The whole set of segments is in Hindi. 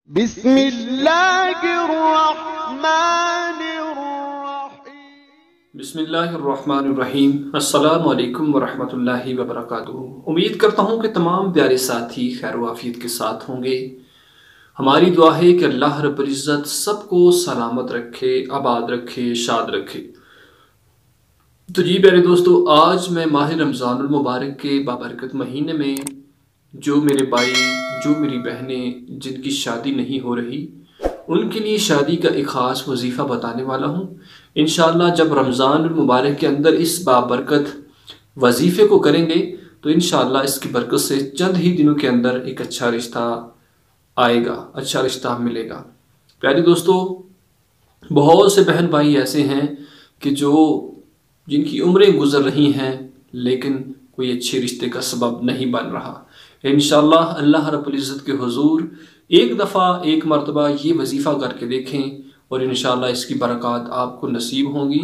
बिस्मिल्लाहिर्रहमानिर्रहीम। अस्सलामु अलैकुम वरहमतुल्लाहि वबरकातुहू। उम्मीद करता हूँ कि तमाम प्यारे साथी खैर वाफियत के साथ होंगे। हमारी दुआ है कि अल्लाह रब्बुल इज़्ज़त सबको सलामत रखे, आबाद रखे, शाद रखे। तो जी प्यारे दोस्तों, आज मैं माह रमज़ानुल मुबारक के बाबरकत महीने में जो मेरे भाई, जो मेरी बहनें जिनकी शादी नहीं हो रही, उनके लिए शादी का एक ख़ास वजीफ़ा बताने वाला हूँ। इंशाअल्लाह जब रमज़ान मुबारक के अंदर इस बाबरकत वजीफ़े को करेंगे तो इंशाअल्लाह इसकी बरकत से चंद ही दिनों के अंदर एक अच्छा रिश्ता आएगा, अच्छा रिश्ता मिलेगा। प्यारे दोस्तों, बहुत से बहन भाई ऐसे हैं कि जिनकी उम्रें गुजर रही हैं लेकिन कोई अच्छे रिश्ते का सबब नहीं बन रहा। इंशाअल्लाह अल्लाह रब्बुल इज़्ज़त के हुजूर एक दफ़ा एक मरतबा ये वजीफ़ा करके देखें और इंशाअल्लाह इसकी बरक़ात आपको नसीब होंगी।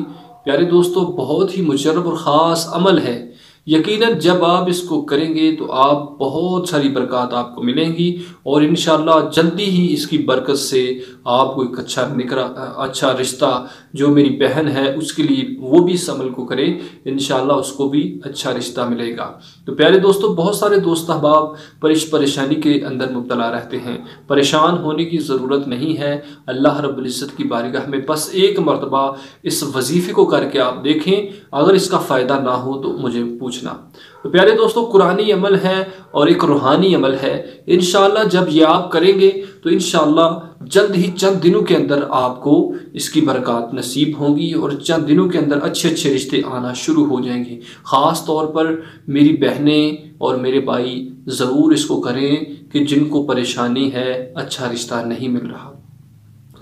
प्यारे दोस्तों, बहुत ही मुजर्रब और ख़ास अमल है। यकीनन जब आप इसको करेंगे तो आप बहुत सारी बरक़ात आपको मिलेंगी और इंशाअल्लाह जल्दी ही इसकी बरकत से आपको एक अच्छा रिश्ता, जो मेरी बहन है उसके लिए वो भी इस अमल को करे, इंशाअल्लाह उसको भी अच्छा रिश्ता मिलेगा। तो प्यारे दोस्तों, बहुत सारे दोस्त अहबाब परेशानी के अंदर मुब्तला रहते हैं। परेशान होने की ज़रूरत नहीं है। अल्लाह रब्बुल इज़्ज़त की बारगाह में बस एक मरतबा इस वजीफ़े को करके आप देखें, अगर इसका फ़ायदा ना हो तो मुझे पूछना। तो प्यारे दोस्तों, कुरानी अमल है और एक रूहानी अमल है। इंशाअल्लाह जब ये आप करेंगे तो इंशाअल्लाह जल्द ही चंद दिनों के अंदर आपको इसकी बरकत नसीब होंगी और चंद दिनों के अंदर अच्छे अच्छे रिश्ते आना शुरू हो जाएंगे। ख़ास तौर पर मेरी बहनें और मेरे भाई ज़रूर इसको करें कि जिनको परेशानी है, अच्छा रिश्ता नहीं मिल रहा।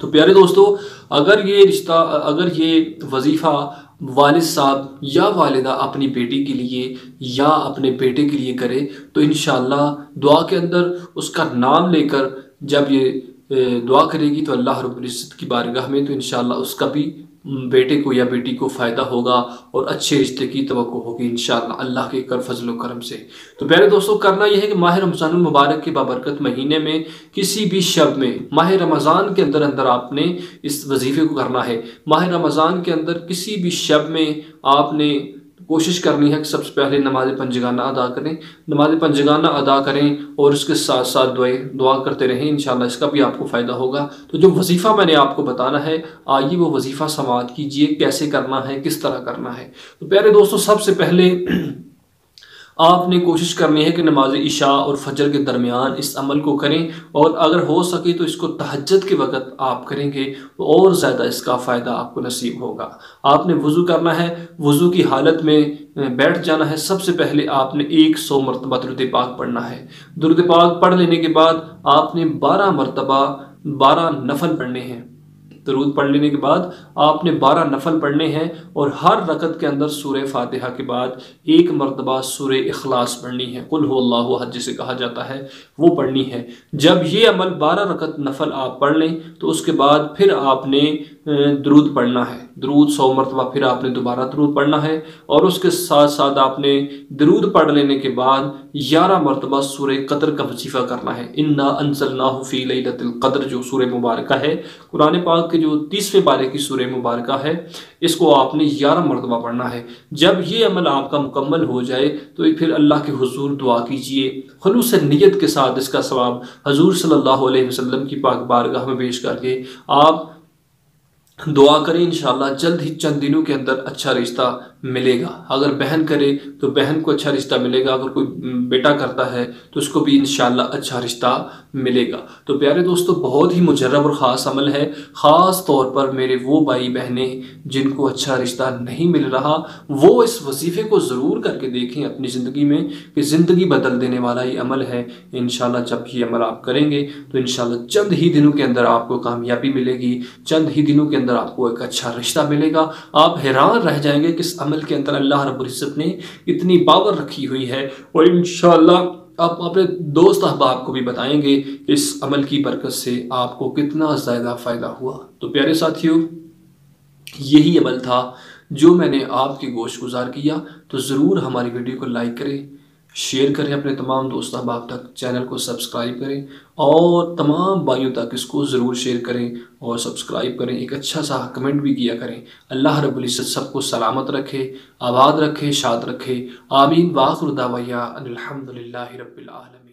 तो प्यारे दोस्तों, अगर ये वजीफ़ा वालिद साहब या वालिदा अपनी बेटी के लिए या अपने बेटे के लिए करे तो इंशाअल्लाह दुआ के अंदर उसका नाम लेकर जब ये दुआ करेगी तो अल्लाह रब्बुल इज़्ज़त की बारगाह में तो इंशाअल्लाह उसका भी बेटे को या बेटी को फ़ायदा होगा और अच्छे रिश्ते की तवक्को होगी इंशाअल्लाह अल्लाह के फजल व करम से। तो प्यारे दोस्तों, करना यह है कि माह रमज़ानुल मुबारक के बाबरकत महीने में किसी भी शब में, माह रमज़ान के अंदर आपने इस वजीफ़े को करना है। माह रमज़ान के अंदर किसी भी शब में आपने कोशिश करनी है कि सबसे पहले नमाज पंजगाना अदा करें, नमाज पंजगाना अदा करें और उसके साथ साथ दुआ करते रहें। इंशाअल्लाह इसका भी आपको फ़ायदा होगा। तो जो वजीफ़ा मैंने आपको बताना है, आइए वो वजीफ़ा समाअत कीजिए, कैसे करना है, किस तरह करना है। तो प्यारे दोस्तों, सबसे पहले आपने कोशिश करनी है कि नमाज इशा और फजर के दरमियान इस अमल को करें और अगर हो सके तो इसको तहज्जुद के वक़्त आप करेंगे तो और ज़्यादा इसका फ़ायदा आपको नसीब होगा। आपने वज़ू करना है, वज़ू की हालत में बैठ जाना है। सबसे पहले आपने 100 मरतबा दुरूद पाक पढ़ना है। दुरूद पाक पढ़ लेने के बाद आपने 12 मरतबा 12 नफल पढ़ने हैं। दरूद पढ़ लेने के बाद आपने 12 नफल पढ़ने हैं और हर रकत के अंदर सूरह फातिहा के बाद एक मरतबा सूरह इखलास पढ़नी है। कुल हु अल्लाहु अहद जिसे कहा जाता है वो पढ़नी है। जब ये अमल 12 रकत नफल आप पढ़ लें तो उसके बाद फिर आपने दरूद पढ़ना है। दरूद 100 मरतबा फिर आपने दोबारा दरूद पढ़ना है और उसके साथ साथ आपने दरूद पढ़ लेने के बाद 11 मरतबा सूरह कद्र का वजीफा करना है। इन्ना अंज़लनाहु फी लैलतिल क़द्र जो सूरह मुबारका है, कुरान पाक के जो 30वें पारे की सूरह मुबारका है, इसको आपने 11 मरतबा पढ़ना है। जब ये अमल आपका मुकम्मल हो जाए तो फिर अल्लाह के हुजूर दुआ कीजिए, खुलूस नियत के साथ इसका सवाब हजूर सल्लल्लाहु अलैहि वसल्लम की पाक बारगाह में पेश करके आप दुआ करें। इंशाअल्लाह जल्द ही चंद दिनों के अंदर अच्छा रिश्ता मिलेगा। अगर बहन करे तो बहन को अच्छा रिश्ता मिलेगा, अगर कोई बेटा करता है तो उसको भी इंशाअल्लाह अच्छा रिश्ता मिलेगा। तो प्यारे दोस्तों, बहुत ही मुजर्रब और ख़ास अमल है। ख़ास तौर पर मेरे वो भाई बहनें जिनको अच्छा रिश्ता नहीं मिल रहा, वो इस वजीफ़े को ज़रूर करके देखें अपनी ज़िंदगी में, कि ज़िंदगी बदल देने वाला ये अमल है। इंशाअल्लाह जब ये अमल आप करेंगे तो इंशाअल्लाह चंद ही दिनों के अंदर आपको कामयाबी मिलेगी, चंद ही दिनों के अंदर आपको एक अच्छा रिश्ता मिलेगा। आप हैरान रह जाएंगे कि इस अमल के अंदर अल्लाह रब्बुल इज़्ज़त ने इतनी पावर रखी हुई है और इंशाअल्लाह आप अपने दोस्त अहबाब को भी बताएंगे कि इस अमल की बरकत से आपको कितना ज़्यादा फ़ायदा हुआ। तो प्यारे साथियों, यही अमल था जो मैंने आपकी गोश गुजार किया। तो ज़रूर हमारी वीडियो को लाइक करें, शेयर करें अपने तमाम दोस्त अहबाब तक, चैनल को सब्सक्राइब करें और तमाम भाइयों तक इसको ज़रूर शेयर करें और सब्सक्राइब करें। एक अच्छा सा कमेंट भी किया करें। अल्लाह रब्बुल इज़्ज़त सबको सलामत रखे, आबाद रखे, शाद रखे। आमीन। वाखिर दावैया अनिल हम्दुलिल्लाहि रब्बिल आलमीन।